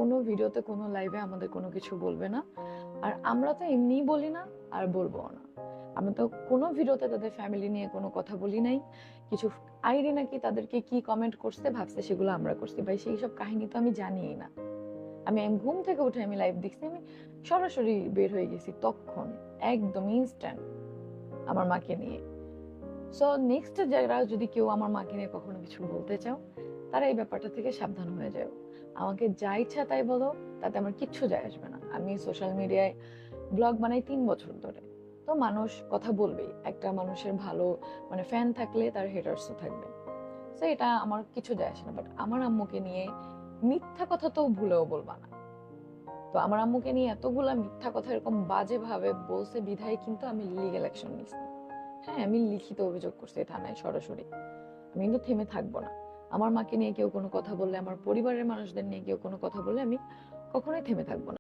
কোনো ভিডিওতে কোনো লাইভে আমাদের কোনো কিছু বলবে না। আর আমরা তো এমনিই বলি না, আর বলবো না। আমরা তো কোনো ভিডিওতে তাদের ফ্যামিলি নিয়ে কোনো কথা বলি নাই। কিছু আইডি নাকি তাদেরকে কি কমেন্ট করছে ভাবছে সেগুলো আমরা করছি, ভাই সেই সব কাহিনী তো আমি জানিই না। আমি ঘুম থেকে উঠে আমি লাইভ দেখছি, আমি সরাসরি বের হয়ে গেছি তখন, একদম ইনস্ট্যান্ট আমার মাকে নিয়ে। সো নেক্সট যারা যদি কেউ আমার মাকে নিয়ে কখনো কিছু বলতে চাও, তারা এই ব্যাপারটা থেকে সাবধান হয়ে যাও। আমাকে যা ইচ্ছা তাই বলো, তাতে আমার কিচ্ছু যায় আসবে না। আমি সোশ্যাল মিডিয়ায় ব্লগ বানাই 3 বছর ধরে। তো মানুষ কথা বলবেই, একটা মানুষের ভালো মানে ফ্যান থাকলে তার হেটার্সও থাকবে। তো এটা আমার কিছু যায় আসে না। বাট আমার আম্মুকে নিয়ে মিথ্যা কথা তো ভুলেও বলবা না। তো আমার আম্মুকে নিয়ে এতগুলা মিথ্যা কথা এরকম বাজে ভাবে বলছে বিধায় কিন্তু আমি লিগ্যাল অ্যাকশন নিচ্ছি। হ্যাঁ, আমি লিখিত অভিযোগ করছি থানায় সরাসরি। আমি কিন্তু থেমে থাকবো না। আমার মাকে নিয়ে কেউ কোনো কথা বললে, আমার পরিবারের মানুষদের নিয়ে কেউ কোনো কথা বললে আমি কখনোই থেমে থাকবো না।